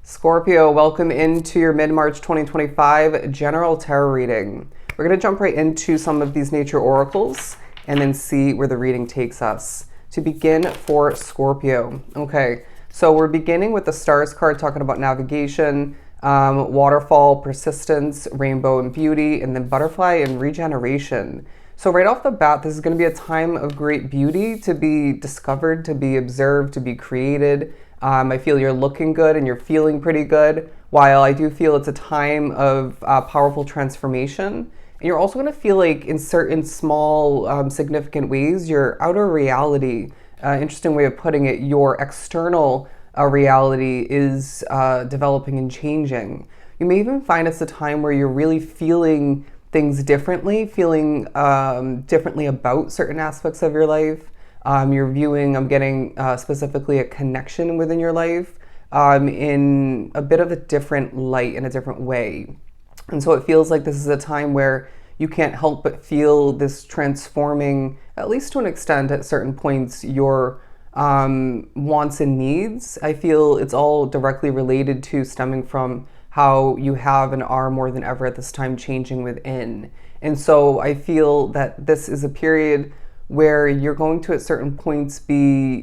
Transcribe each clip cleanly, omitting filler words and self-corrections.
Scorpio, welcome into your mid-March 2025 general tarot reading. We're going to jump right into some of these nature oracles and then see where the reading takes us. To begin for Scorpio. Okay, so we're beginning with the Stars card talking about navigation, waterfall, persistence, rainbow and beauty, and then butterfly and regeneration. So right off the bat, this is going to be a time of great beauty to be discovered, to be observed, to be created. I feel you're looking good and you're feeling pretty good, while I do feel it's a time of powerful transformation. And you're also going to feel like in certain small, significant ways, your outer reality, interesting way of putting it, your external reality is developing and changing. You may even find it's a time where you're really feeling things differently, feeling differently about certain aspects of your life. You're viewing, I'm getting specifically a connection within your life in a bit of a different light, in a different way. And so it feels like this is a time where you can't help but feel this transforming, at least to an extent at certain points, your wants and needs. I feel it's all directly related to stemming from how you have and are more than ever at this time changing within. And so I feel that this is a period where you're going to at certain points be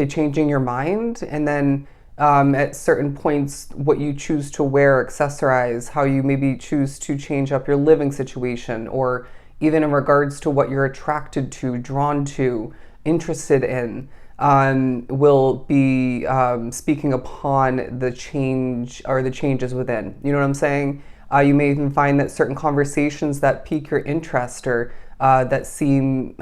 changing your mind, and then at certain points what you choose to wear, accessorize, how you maybe choose to change up your living situation, or even in regards to what you're attracted to, drawn to, interested in, will be speaking upon the change or the changes within. You know what I'm saying? You may even find that certain conversations that pique your interest or that seem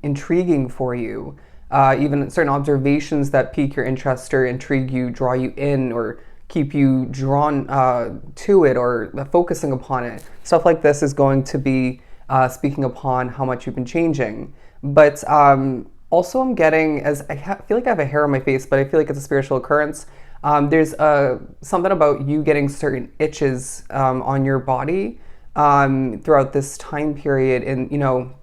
intriguing for you, even certain observations that pique your interest or intrigue you, draw you in, or keep you drawn to it or focusing upon it. Stuff like this is going to be speaking upon how much you've been changing. But also I'm getting, as I feel like I have a hair on my face, but I feel like it's a spiritual occurrence. There's something about you getting certain itches on your body throughout this time period, and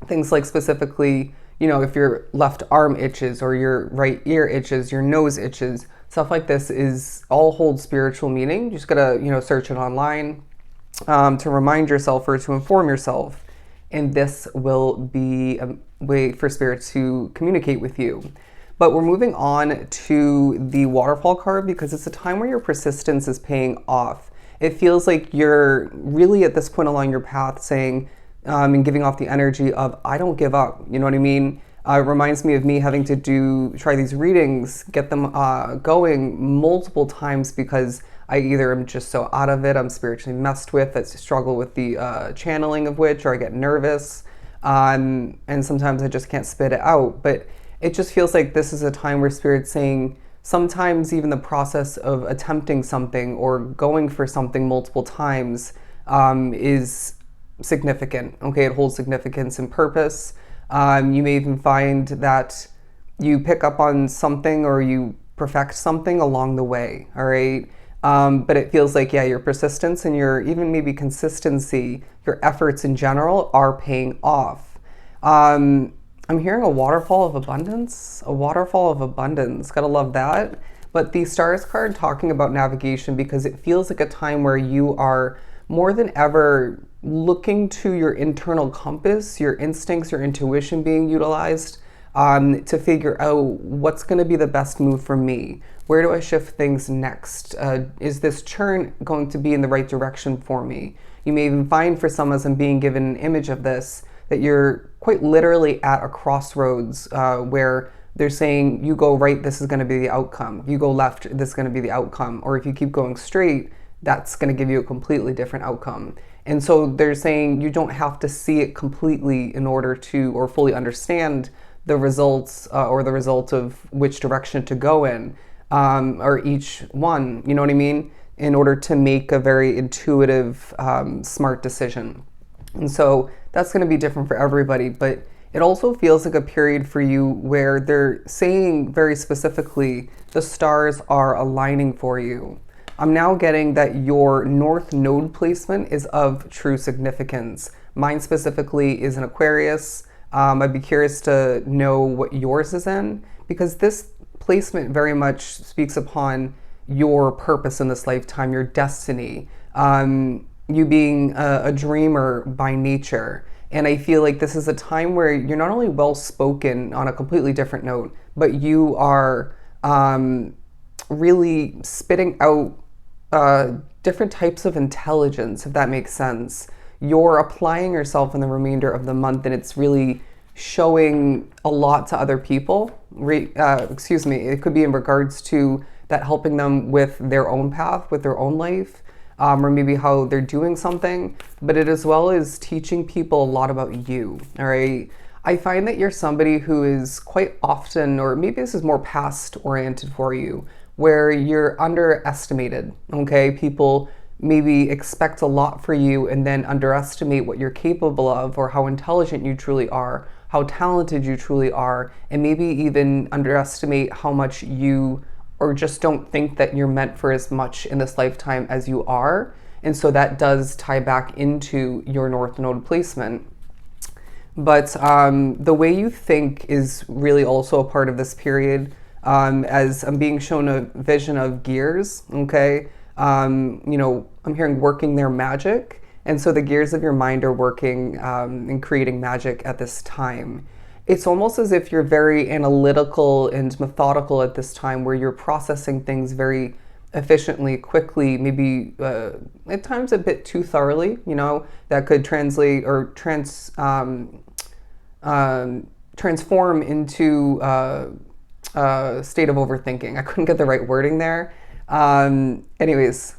things like specifically, if your left arm itches or your right ear itches, your nose itches, stuff like this is all holds spiritual meaning. You just gotta search it online to remind yourself or to inform yourself, and this will be a way for spirit to communicate with you. But we're moving on to the waterfall card because it's a time where your persistence is paying off. It feels like you're really at this point along your path saying and giving off the energy of, I don't give up. You know what I mean? It reminds me of me having to try these readings, get them going multiple times because I either am just so out of it, I'm spiritually messed with, I struggle with the channeling of which, or I get nervous, and sometimes I just can't spit it out. But it just feels like this is a time where Spirit's saying, sometimes even the process of attempting something or going for something multiple times is significant. Okay, it holds significance and purpose. You may even find that you pick up on something or you perfect something along the way, all right? But it feels like, your persistence and your even maybe consistency, your efforts in general are paying off. I'm hearing a waterfall of abundance. A waterfall of abundance. Gotta love that. But the Stars card talking about navigation because it feels like a time where you are more than ever looking to your internal compass, your instincts, your intuition being utilized to figure out what's going to be the best move for me. Where do I shift things next? Is this turn going to be in the right direction for me? You may even find for some, as I'm being given an image of this, that you're quite literally at a crossroads where they're saying, you go right, this is going to be the outcome. You go left, this is going to be the outcome. Or if you keep going straight, that's going to give you a completely different outcome. And so they're saying you don't have to see it completely in order to, or fully understand the results or the result of which direction to go in, or each one, you know what I mean? In order to make a very intuitive, smart decision. And so that's going to be different for everybody, but it also feels like a period for you where they're saying very specifically the stars are aligning for you. I'm now getting that your North Node placement is of true significance. Mine specifically is an Aquarius. I'd be curious to know what yours is in, because this placement very much speaks upon your purpose in this lifetime, your destiny, you being a dreamer by nature. And I feel like this is a time where you're not only well spoken on a completely different note, but you are really spitting out different types of intelligence, if that makes sense. You're applying yourself in the remainder of the month, and it's really showing a lot to other people. Excuse me, it could be in regards to that helping them with their own path, with their own life, or maybe how they're doing something, but it as well as teaching people a lot about you, all right? I find that you're somebody who is quite often, or maybe this is more past oriented for you, where you're underestimated, okay? People maybe expect a lot for you and then underestimate what you're capable of, or how intelligent you truly are, how talented you truly are, and maybe even underestimate how much you, or just don't think that you're meant for as much in this lifetime as you are. And so that does tie back into your North Node placement. But the way you think is really also a part of this period, as I'm being shown a vision of gears, okay? I'm hearing working their magic. And so the gears of your mind are working and creating magic at this time. It's almost as if you're very analytical and methodical at this time, where you're processing things very efficiently, quickly, maybe at times a bit too thoroughly, that could translate or transform into a state of overthinking. I couldn't get the right wording there. Anyways,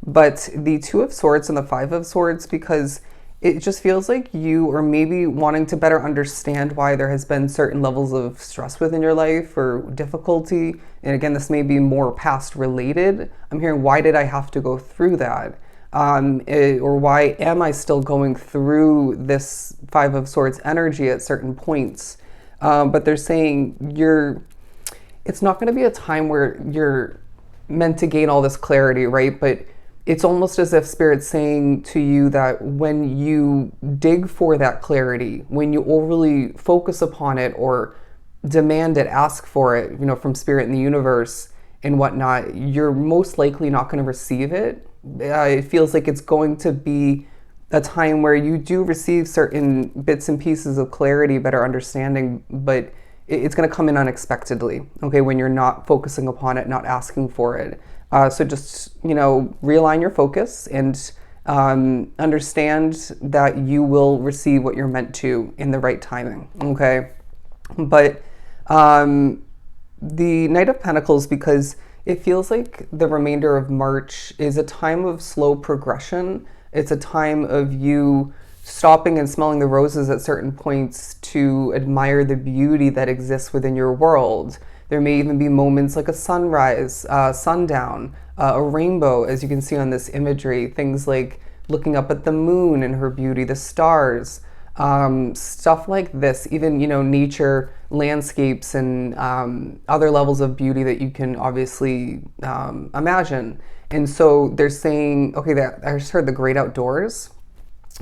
but the Two of Swords and the Five of Swords, because it just feels like you are maybe wanting to better understand why there has been certain levels of stress within your life or difficulty. And again, this may be more past related. I'm hearing, why did I have to go through that? Or why am I still going through this Five of Swords energy at certain points? But they're saying it's not going to be a time where you're meant to gain all this clarity, right? But it's almost as if Spirit's saying to you that when you dig for that clarity, when you overly focus upon it or demand it, ask for it, from Spirit and the universe and whatnot, you're most likely not going to receive it. It feels like it's going to be a time where you do receive certain bits and pieces of clarity, better understanding, but it's going to come in unexpectedly, okay, when you're not focusing upon it, not asking for it. So just, realign your focus and understand that you will receive what you're meant to in the right timing, okay? But the Knight of Pentacles, because it feels like the remainder of March is a time of slow progression. It's a time of you stopping and smelling the roses at certain points to admire the beauty that exists within your world. There may even be moments like a sunrise, sundown, a rainbow, as you can see on this imagery, things like looking up at the moon and her beauty, the stars, stuff like this, even, nature, landscapes, and other levels of beauty that you can obviously imagine. And so they're saying, okay, I just heard the great outdoors.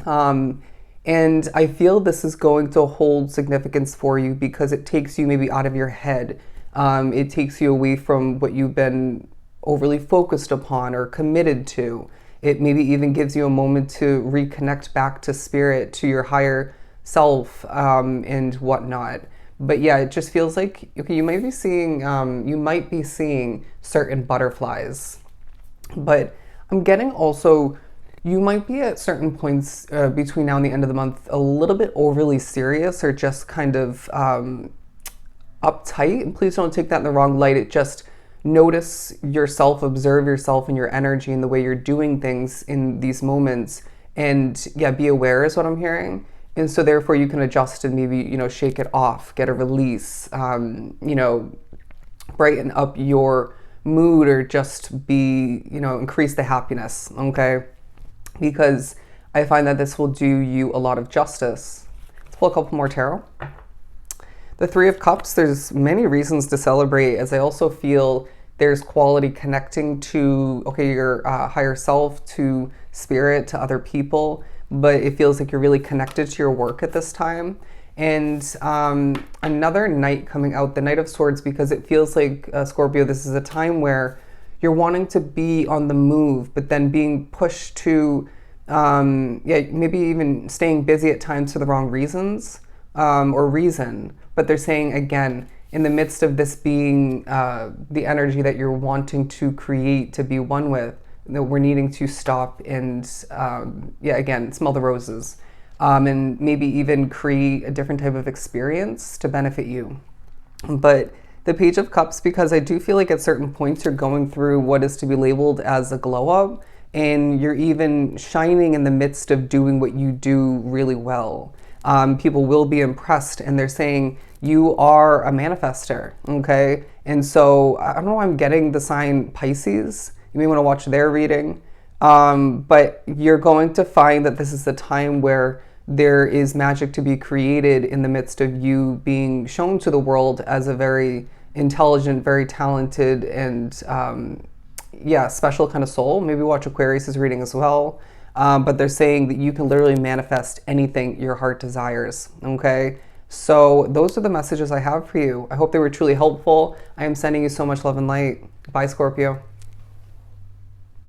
And I feel this is going to hold significance for you because it takes you maybe out of your head. It takes you away from what you've been overly focused upon or committed to. It maybe even gives you a moment to reconnect back to Spirit, to your higher self, and whatnot. But yeah, it just feels like, okay, you might be seeing certain butterflies. But I'm getting also, you might be at certain points between now and the end of the month a little bit overly serious, or just kind of uptight. And please don't take that in the wrong light. It just, notice yourself, observe yourself and your energy and the way you're doing things in these moments. And yeah, be aware is what I'm hearing. And so therefore you can adjust and maybe, shake it off, get a release, brighten up your mood, or just be, increase the happiness, okay? Because I find that this will do you a lot of justice. Let's pull a couple more tarot. The Three of Cups, there's many reasons to celebrate, as I also feel there's quality connecting to, okay, your higher self, to Spirit, to other people, but it feels like you're really connected to your work at this time. And another Knight coming out, the Knight of Swords, because it feels like, Scorpio, this is a time where you're wanting to be on the move, but then being pushed to, maybe even staying busy at times for the wrong reasons, or reason. But they're saying, again, in the midst of this being the energy that you're wanting to create, to be one with, that we're needing to stop and, again, smell the roses, and maybe even create a different type of experience to benefit you. But the Page of Cups, because I do feel like at certain points you're going through what is to be labeled as a glow up, and you're even shining in the midst of doing what you do really well. People will be impressed, and they're saying you are a manifester, okay? And so I don't know why I'm getting the sign Pisces. You may want to watch their reading, but you're going to find that this is the time where there is magic to be created in the midst of you being shown to the world as a very intelligent, very talented, and special kind of soul. Maybe watch Aquarius's reading as well. But they're saying that you can literally manifest anything your heart desires, okay? So those are the messages I have for you. I hope they were truly helpful. I am sending you so much love and light. Bye, Scorpio.